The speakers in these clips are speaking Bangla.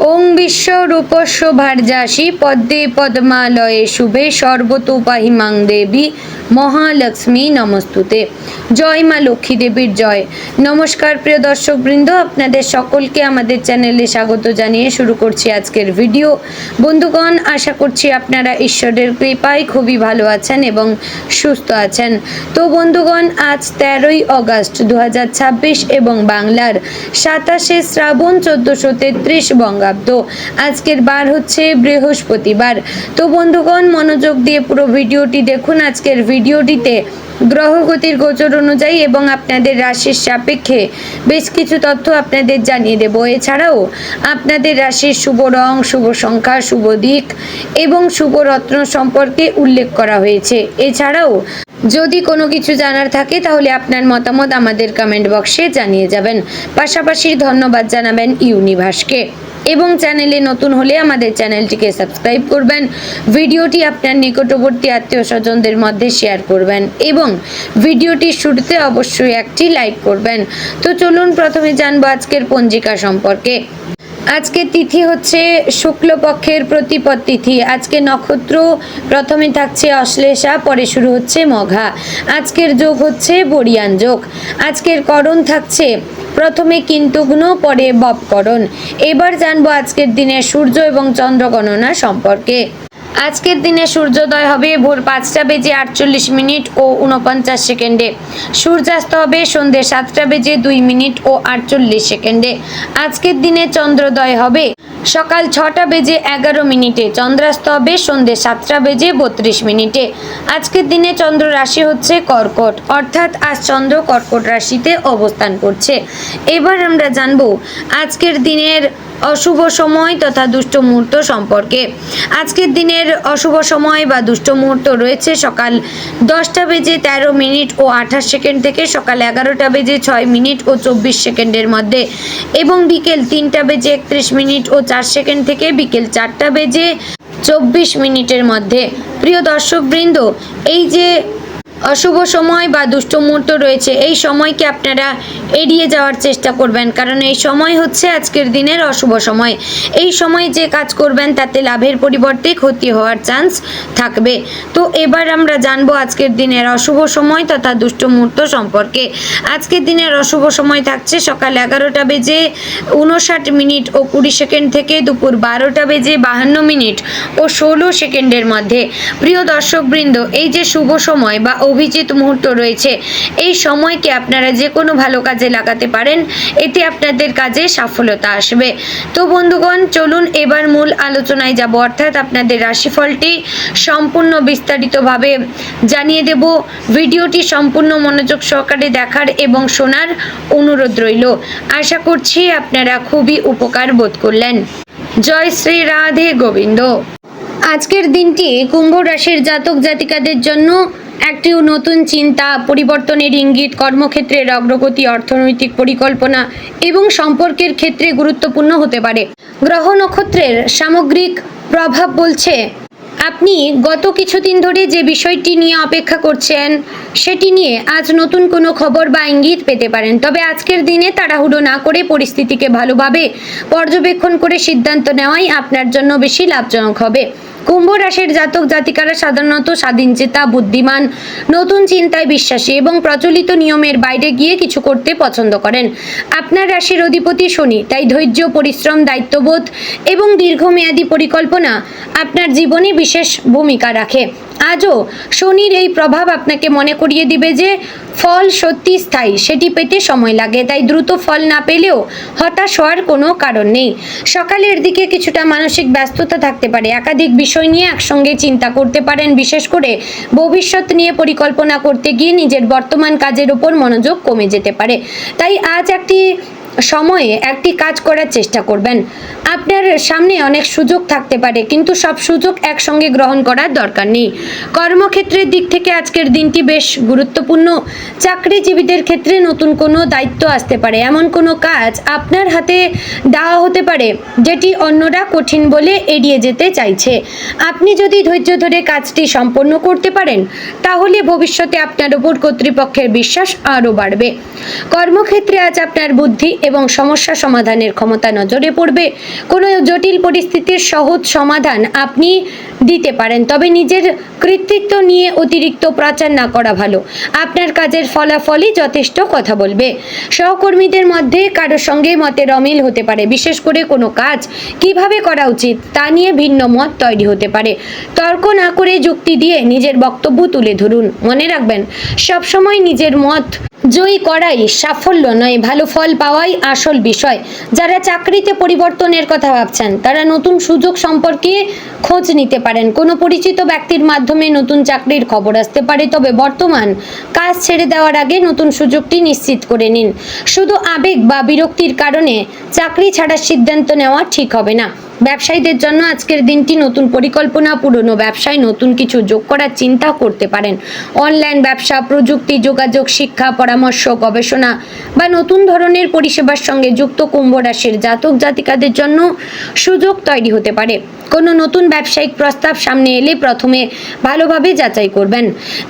ওং বিশ্বরূপস্য ভার্যাসি পদ্মে পদ্মালয়ে শুভে সর্বতোপাহিমাং দেবী মহালক্ষ্মী নমস্তুতে। জয় মা লক্ষ্মী দেবীর জয়। নমস্কার প্রিয় দর্শকবৃন্দ, আপনাদের সকলকে আমাদের চ্যানেলে স্বাগত জানিয়ে শুরু করছি আজকের ভিডিও। বন্ধুগণ, আশা করছি আপনারা ঈশ্বরের কৃপায় খুবই ভালো আছেন এবং সুস্থ আছেন। তো বন্ধুগণ, আজ 13ই অগস্ট 2026 এবং বাংলার 27শে শ্রাবণ 1433 বঙ্গাব্দ। আজকের বার হচ্ছে বৃহস্পতিবার। তো বন্ধুগণ, মনোযোগ দিয়ে পুরো ভিডিওটি দেখুন। আজকের ভিডিওটিতে গ্রহগতির গোচর অনুযায়ী এবং আপনাদের রাশির সাপেক্ষে বেশ কিছু তথ্য আপনাদের জানিয়ে দেব। এছাড়াও আপনাদের রাশির শুভ রং, শুভ সংখ্যা, শুভ দিক এবং শুভ রত্ন সম্পর্কে উল্লেখ করা হয়েছে। এছাড়াও যদি কোনো কিছু জানার থাকে তাহলে আপনার মতামত আমাদের কমেন্ট বক্সে জানিয়ে যাবেন। পাশাপাশি ধন্যবাদ জানাবেন ইউনিভার্সকে এবং চ্যানেলে নতুন হলে আমাদের চ্যানেলটিকে সাবস্ক্রাইব করবেন। ভিডিওটি আপনার নিকটবর্তী আত্মীয় স্বজনদের মধ্যে শেয়ার করবেন এবং ভিডিওটির শুরুতে অবশ্যই একটি লাইক করবেন। তো চলুন প্রথমে জানবো আজকের পঞ্জিকা সম্পর্কে। আজকের তিথি হচ্ছে শুক্লপক্ষের প্রতিপদ তিথি। আজকে নক্ষত্র প্রথমে থাকছে অশ্লেষা, পরে শুরু হচ্ছে মঘা। আজকের যোগ হচ্ছে বরিয়ান যোগ। আজকের করণ থাকছে প্রথমে কিন্তুগ্ন, পরে বপকরণ। এবার জানবো আজকের দিনে সূর্য এবং চন্দ্র গণনা সম্পর্কে। আজকের দিনে সূর্যোদয় হবে ভোর 5টা বেজে 48 ও 49 সেকেন্ডে। সূর্যাস্ত হবে সন্ধ্যে 7টা বেজে 2 ও 48 সেকেন্ডে। আজকের দিনে চন্দ্রোদয় হবে সকাল 6টা বেজে 11 চন্দ্রাস্ত হবে সন্ধ্যে 7টা বেজে 32। আজকের দিনে চন্দ্র রাশি হচ্ছে কর্কট, অর্থাৎ আজ চন্দ্র কর্কট রাশিতে অবস্থান করছে। এবার আমরা জানবো আজকের দিনের অশুভ সময় তথা দুষ্ট মুহূর্ত সম্পর্কে। আজকের দিনের অশুভ সময় বা দুষ্ট মুহূর্ত রয়েছে সকাল 10টা বেজে 13 ও 28 সেকেন্ড থেকে সকাল 11টা বেজে 6 ও 24 সেকেন্ডের মধ্যে এবং বিকেল 3টা বেজে 31 ও 4 সেকেন্ড থেকে বিকেল 4টা বেজে 24 মধ্যে। প্রিয় দর্শকবৃন্দ, এই যে অশুভ সময় বা দুষ্ট মুহূর্ত রয়েছে, এই সময়কে আপনারা এড়িয়ে যাওয়ার চেষ্টা করবেন, কারণ এই সময় হচ্ছে আজকের দিনের অশুভ সময়। এই সময় যে কাজ করবেন তাতে লাভের পরিবর্তে ক্ষতি হওয়ার চান্স থাকবে। তো এবার আমরা জানবো আজকের দিনের অশুভ সময় তথা দুষ্ট মুহূর্ত সম্পর্কে। আজকের দিনের অশুভ সময় থাকছে সকাল 11টা বেজে 59 ও 20 সেকেন্ড থেকে দুপুর 12টা বেজে 52 ও 16 সেকেন্ডের মধ্যে। প্রিয় দর্শকবৃন্দ, এই যে শুভ সময় বা অভিজিৎ মুহূর্ত রয়েছে, এই সময়কে আপনারা যে কোনো ভালো কাজে লাগাতে পারেন, এতে আপনাদের কাজে সফলতা আসবে। তো বন্ধুগণ, চলুন এবার মূল আলোচনায় যাব, অর্থাৎ আপনাদের রাশিফলটি সম্পূর্ণ বিস্তারিতভাবে জানিয়ে দেব। ভিডিওটি সম্পূর্ণ মনোযোগ সহকারে দেখার এবং শোনার অনুরোধ রইল। আশা করছি আপনারা খুবই উপকার বোধ করলেন। জয় শ্রী রাধে গোবিন্দ। আজকের দিনটি কুম্ভ রাশির জাতক জাতিকাদের জন্য একটি নতুন চিন্তা, পরিবর্তনের ইঙ্গিত, কর্মক্ষেত্রের অগ্রগতি, অর্থনৈতিক পরিকল্পনা এবং সম্পর্কের ক্ষেত্রে গুরুত্বপূর্ণ হতে পারে। গ্রহ নক্ষত্রের সামগ্রিক প্রভাব বলছে আপনি গত কিছুদিন ধরে যে বিষয়টি নিয়ে অপেক্ষা করছেন সেটি নিয়ে আজ নতুন কোনো খবর বা ইঙ্গিত পেতে পারেন। তবে আজকের দিনে তাড়াহুড়ো না করে পরিস্থিতিকে ভালোভাবে পর্যবেক্ষণ করে সিদ্ধান্ত নেওয়াই আপনার জন্য বেশি লাভজনক হবে। কুম্ভ রাশির জাতক জাতিকারা সাধারণত স্বাধীনচেতা, বুদ্ধিমান, নতুন চিন্তায় বিশ্বাসী এবং প্রচলিত নিয়মের বাইরে গিয়ে কিছু করতে পছন্দ করেন। আপনার রাশির অধিপতি শনি, তাই ধৈর্য, পরিশ্রম, দায়িত্ববোধ এবং দীর্ঘমেয়াদী পরিকল্পনা আপনার জীবনে বিশেষ ভূমিকা রাখে। আজও শনির এই প্রভাব আপনাকে মনে করিয়ে দিবে যে ফল সত্যি স্থায়ী, সেটি পেতে সময় লাগে, তাই দ্রুত ফল না পেলেও হতাশ হওয়ার কোনো কারণ নেই। সকালের দিকে কিছুটা মানসিক ব্যস্ততা থাকতে পারে, একাধিক বিষয় নিয়ে একসঙ্গে চিন্তা করতে পারেন, বিশেষ করে ভবিষ্যৎ নিয়ে পরিকল্পনা করতে গিয়ে নিজের বর্তমান কাজের উপর মনোযোগ কমে যেতে পারে। তাই আজ সময়ে একটি কাজ করার চেষ্টা করবেন। আপনার সামনে অনেক সুযোগ থাকতে পারে, কিন্তু সব সুযোগ একসঙ্গে গ্রহণ করার দরকার নেই। কর্মক্ষেত্রের দিক থেকে আজকের দিনটি বেশ গুরুত্বপূর্ণ। চাকরিজীবীদের ক্ষেত্রে নতুন কোনো দায়িত্ব আসতে পারে, এমন কোনো কাজ আপনার হাতে দেওয়া হতে পারে যেটি অন্যরা কঠিন বলে এড়িয়ে যেতে চাইছে। আপনি যদি ধৈর্য ধরে কাজটি সম্পন্ন করতে পারেন তাহলে ভবিষ্যতে আপনার উপর কর্তৃপক্ষের বিশ্বাস আরও বাড়বে। কর্মক্ষেত্রে আজ আপনার বুদ্ধি এবং সমস্যা সমাধানের ক্ষমতা নজরে পড়বে। কোনো জটিল পরিস্থিতির সহজ সমাধান আপনি দিতে পারেন, তবে নিজের কৃতিত্ব নিয়ে অতিরিক্ত প্রচার না করা ভালো। আপনার কাজের ফলাফলই যথেষ্ট কথা বলবে। সহকর্মীদের মধ্যে কারোর সঙ্গে মতের অমিল হতে পারে, বিশেষ করে কোনো কাজ কিভাবে করা উচিত তা নিয়ে ভিন্ন মত তৈরি হতে পারে। তর্ক না করে যুক্তি দিয়ে নিজের বক্তব্য তুলে ধরুন। মনে রাখবেন, সবসময় নিজের মত জয়ী করাই সাফল্য নয়, ভালো ফল পাওয়াই আসল বিষয়। যারা চাকরিতে পরিবর্তনের কথা ভাবছেন তারা নতুন সুযোগ সম্পর্কে খোঁজ নিতে পারেন। কোনো পরিচিত ব্যক্তির মাধ্যমে নতুন চাকরির খবর আসতে পারে, তবে বর্তমান কাজ ছেড়ে দেওয়ার আগে নতুন সুযোগটি নিশ্চিত করে নিন। শুধু আবেগ বা বিরক্তির কারণে চাকরি ছাড়ার সিদ্ধান্ত নেওয়া ঠিক হবে না। ব্যবসায়ীদের জন্য আজকের দিনটি নতুন পরিকল্পনা, পুরনো ব্যবসায় নতুন কিছু যোগ করার চিন্তা করতে পারেন। অনলাইন ব্যবসা, প্রযুক্তি, যোগাযোগ, শিক্ষা, পরামর্শ, গবেষণা বা নতুন ধরনের পরিষেবার সঙ্গে যুক্ত কুম্ভ রাশির জাতক জাতিকাদের জন্য সুযোগ তৈরি হতে পারে। কোনো নতুন ব্যবসায়িক প্রস্তাব সামনে এলে প্রথমে ভালোভাবে যাচাই করবেন।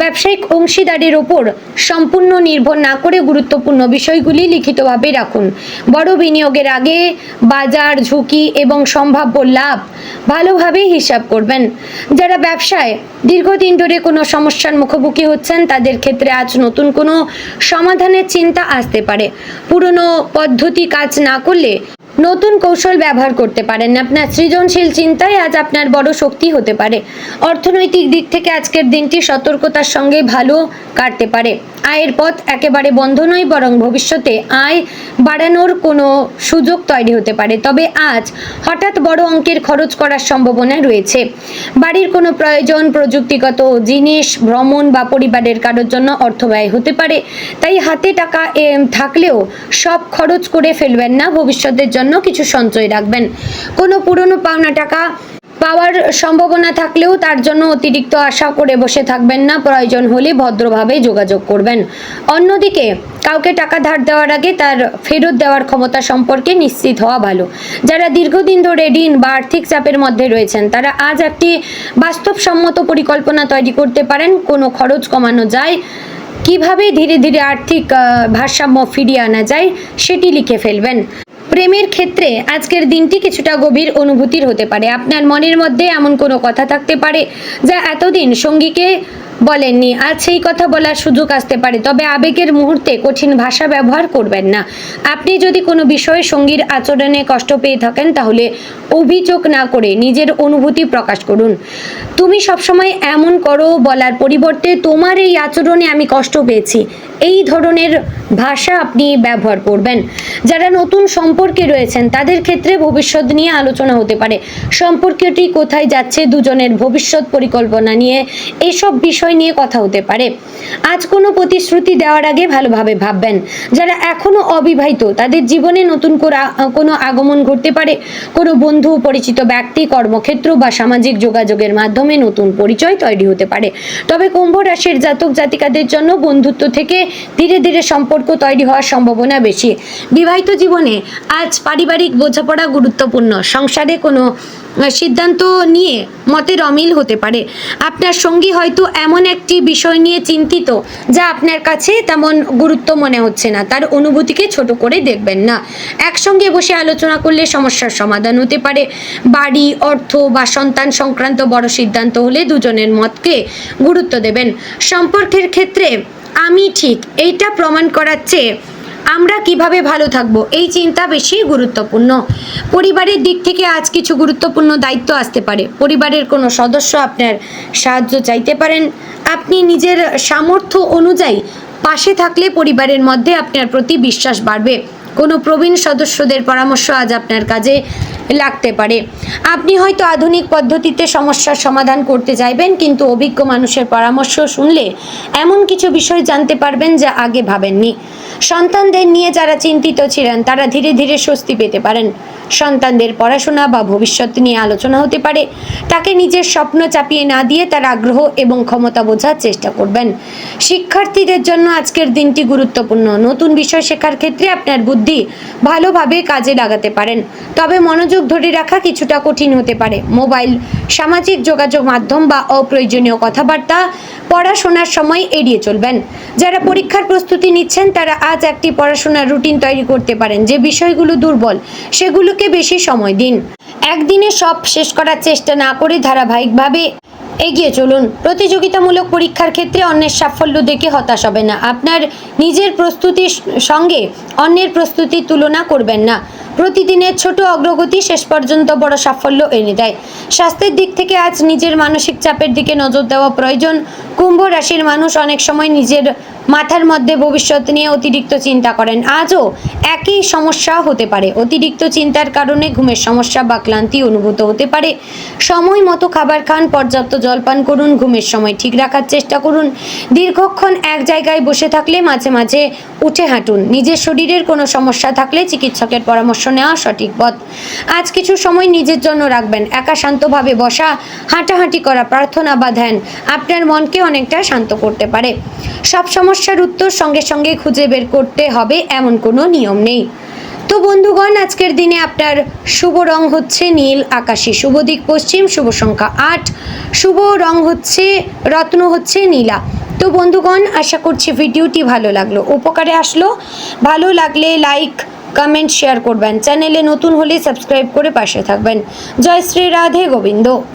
ব্যবসায়িক অংশীদারের ওপর সম্পূর্ণ নির্ভর না করে গুরুত্বপূর্ণ বিষয়গুলি লিখিতভাবে রাখুন। বড় বিনিয়োগের আগে বাজার ঝুঁকি এবং সম্ভাব্য লাভ ভালোভাবে হিসাব করবেন। যারা ব্যবসায় দীর্ঘদিন ধরে কোনো সমস্যার মুখোমুখি হচ্ছেন তাদের ক্ষেত্রে আজ নতুন কোনো সমাধানের চিন্তা আসতে পারে। পুরনো পদ্ধতি কাজ না করলে নতুন কৌশল ব্যবহার করতে পারেন। আপনার সৃজনশীল চিন্তায় আজ আপনার বড় শক্তি হতে পারে। অর্থনৈতিক দিক থেকে আজকের দিনটি সতর্কতার সঙ্গে ভালো কাটতে পারে। আয়ের পথ একেবারে বন্ধ নয়, বরং ভবিষ্যতে আয় বাড়ানোর কোনো সুযোগ তৈরি হতে পারে। তবে আজ হঠাৎ বড় অঙ্কের খরচ করার সম্ভাবনা রয়েছে। বাড়ির কোনো প্রয়োজন, প্রযুক্তিগত জিনিস, ভ্রমণ বা পরিবারের কারোর জন্য অর্থ ব্যয় হতে পারে। তাই হাতে টাকা থাকলেও সব খরচ করে ফেলবেন না, ভবিষ্যতের জন্য কিছু সঞ্চয় রাখবেন। কোনো পুরনো পাওনা টাকা পাওয়ার সম্ভাবনা থাকলেও তার জন্য অতিরিক্ত আশা করে বসে থাকবেন না, প্রয়োজন হলে ভদ্রভাবে যোগাযোগ করবেন। অন্যদিকে কাউকে টাকা ধার দেওয়ার আগে তার ফেরত দেওয়ার ক্ষমতা সম্পর্কে নিশ্চিত হওয়া ভালো। যারা দীর্ঘদিন ধরে ঋণ বা আর্থিক চাপের মধ্যে রয়েছেন তারা আজ একটি বাস্তবসম্মত পরিকল্পনা তৈরি করতে পারেন। কোনো খরচ কমানো যায়, কিভাবে ধীরে ধীরে আর্থিক ভারসাম্য ফিরিয়ে আনা যায় সেটি লিখে ফেলবেন। প্রেমের ক্ষেত্রে আজকের দিনটি কিছুটা গভীর অনুভূতির হতে পারে। আপনার মনের মধ্যে এমন কোনো কথা থাকতে পারে যা এতদিন সঙ্গীকে বলেননি, আজ সেই কথা বলার সুযোগ আসতে পারে। তবে আবেগের মুহূর্তে কঠিন ভাষা ব্যবহার করবেন না। আপনি যদি কোনো বিষয়ে সঙ্গীর আচরণে কষ্ট পেয়ে থাকেন তাহলে অভিযোগ না করে নিজের অনুভূতি প্রকাশ করুন। তুমি সবসময় এমন করো বলার পরিবর্তে তোমার এই আচরণে আমি কষ্ট পেয়েছি, এই ধরনের ভাষা আপনি ব্যবহার করবেন। যারা নতুন সম্পর্কে রয়েছেন তাদের ক্ষেত্রে ভবিষ্যৎ নিয়ে আলোচনা হতে পারে। সম্পর্কটি কোথায় যাচ্ছে, দুজনের ভবিষ্যৎ পরিকল্পনা নিয়ে এসব বিষয় নিয়ে কথা হতে পারে। আজ কোনো প্রতিশ্রুতি দেওয়ার আগে ভালোভাবে ভাববেন। যারা এখনো অবিবাহিত তাদের জীবনে নতুন কোনো আগমন ঘটতে পারে। কোনো বন্ধু, পরিচিত ব্যক্তি, কর্মক্ষেত্র বা সামাজিক যোগাযোগের মাধ্যমে নতুন পরিচয় তৈরি হতে পারে। তবে কুম্ভ রাশির জাতক জাতিকাদের জন্য বন্ধুত্ব থেকে ধীরে ধীরে সম্পর্ক তৈরি হওয়ার সম্ভাবনা বেশি। বিবাহিত জীবনে আজ পারিবারিক বোঝাপড়া গুরুত্বপূর্ণ। সংসারে কোনো সিদ্ধান্ত নিয়ে মতের অমিল হতে পারে। আপনার সঙ্গী হয়তো এমন একটি বিষয় নিয়ে চিন্তিত যা আপনার কাছে তেমন গুরুত্ব মনে হচ্ছে না। তার অনুভূতিকে ছোট করে দেখবেন না। একসঙ্গে বসে আলোচনা করলে সমস্যার সমাধান হতে পারে। বাড়ি, অর্থ বা সন্তান সংক্রান্ত বড় সিদ্ধান্ত হলে দুজনের মতকে গুরুত্ব দেবেন। সম্পর্কের ক্ষেত্রে আমি ঠিক এইটা প্রমাণ করার চেয়ে আমরা কিভাবে ভালো থাকবো এই চিন্তা বেশি গুরুত্বপূর্ণ। পরিবারের দিক থেকে আজ কিছু গুরুত্বপূর্ণ দায়িত্ব আসতে পারে। পরিবারের কোনো সদস্য আপনার সাহায্য চাইতে পারেন। আপনি নিজের সামর্থ্য অনুযায়ী পাশে থাকলে পরিবারের মধ্যে আপনার প্রতি বিশ্বাস বাড়বে। কোনো প্রবীণ সদস্যদের পরামর্শ আজ আপনার কাজে লাগতে পারে। আপনি হয়তো আধুনিক পদ্ধতিতে সমস্যার সমাধান করতে চাইবেন, কিন্তু অভিজ্ঞ মানুষের পরামর্শ শুনলে এমন কিছু বিষয় জানতে পারবেন যা আগে ভাবেননি। সন্তানদের নিয়ে যারা চিন্তিত ছিলেন তারা ধীরে ধীরে স্বস্তি পেতে পারেন। সন্তানদের পড়াশোনা বা ভবিষ্যৎ নিয়ে আলোচনা হতে পারে। তাকে নিজের স্বপ্ন চাপিয়ে না দিয়ে তার আগ্রহ এবং ক্ষমতা বোঝার চেষ্টা করবেন। শিক্ষার্থীদের জন্য আজকের দিনটি গুরুত্বপূর্ণ। নতুন বিষয় শেখার ক্ষেত্রে আপনার বুদ্ধি ভালোভাবে কাজে লাগাতে পারেন, তবে মনোযোগ ধরে রাখা কিছুটা কঠিন হতে পারে। মোবাইল, সামাজিক যোগাযোগ মাধ্যম বা অপ্রয়োজনীয় কথাবার্তা পড়াশোনার সময় এড়িয়ে চলবেন। যারা পরীক্ষার প্রস্তুতি নিচ্ছেন তারা আজ একটি পড়াশোনার রুটিন তৈরি করতে পারেন। যে বিষয়গুলো দুর্বল সেগুলোকে বেশি সময় দিন। একদিনে সব শেষ করার চেষ্টা না করে ধারাবাহিকভাবে এগিয়ে চলুন। প্রতিযোগিতামূলক পরীক্ষার ক্ষেত্রে অন্যের সাফল্য দেখে হতাশ হবে না। আপনার নিজের প্রস্তুতির সঙ্গে অন্যের প্রস্তুতির তুলনা করবেন না। প্রতিদিনের ছোট অগ্রগতি শেষ পর্যন্ত বড় সাফল্য এনে দেয়। স্বাস্থ্যের দিক থেকে আজ নিজের মানসিক চাপের দিকে নজর দেওয়া প্রয়োজন। কুম্ভ রাশির মানুষ অনেক সময় নিজের মাথার মধ্যে ভবিষ্যৎ নিয়ে অতিরিক্ত চিন্তা করেন। আজও একই সমস্যা হতে পারে। অতিরিক্ত চিন্তার কারণে ঘুমের সমস্যা বা ক্লান্তি অনুভূত হতে পারে। সময় মতো খাবার খান, পর্যাপ্ত জল পান করুন, ঘুমের সময় ঠিক রাখার চেষ্টা করুন। দীর্ঘক্ষণ এক জায়গায় বসে থাকলে মাঝে মাঝে উঠে হাঁটুন। নিজের শরীরের কোনো সমস্যা থাকলে চিকিৎসকের পরামর্শ নেওয়া সঠিক পথ। আজ কিছু সময় নিজের জন্য রাখবেন। একা শান্তভাবে বসা, হাঁটাহাঁটি করা, প্রার্থনা বা ধ্যান আপনার মনকে অনেকটা শান্ত করতে পারে। সব সমস্যার উত্তর সঙ্গে সঙ্গে খুঁজে বের করতে হবে এমন কোনো নিয়ম নেই। তো বন্ধুগণ, আজকের দিনে আপনার শুভ রং হচ্ছে নীল আকাশী, শুভ দিক পশ্চিম, শুভ সংখ্যা 8, শুভ রং হচ্ছে রত্ন হচ্ছে নীলা। তো বন্ধুগণ, আশা করছি ভিডিওটি ভালো লাগলো, উপকারে আসলো। ভালো লাগলে লাইক, কমেন্ট, শেয়ার করবেন। চ্যানেলে নতুন হলে সাবস্ক্রাইব করে পাশে থাকবেন। জয় শ্রী রাধে গোবিন্দ।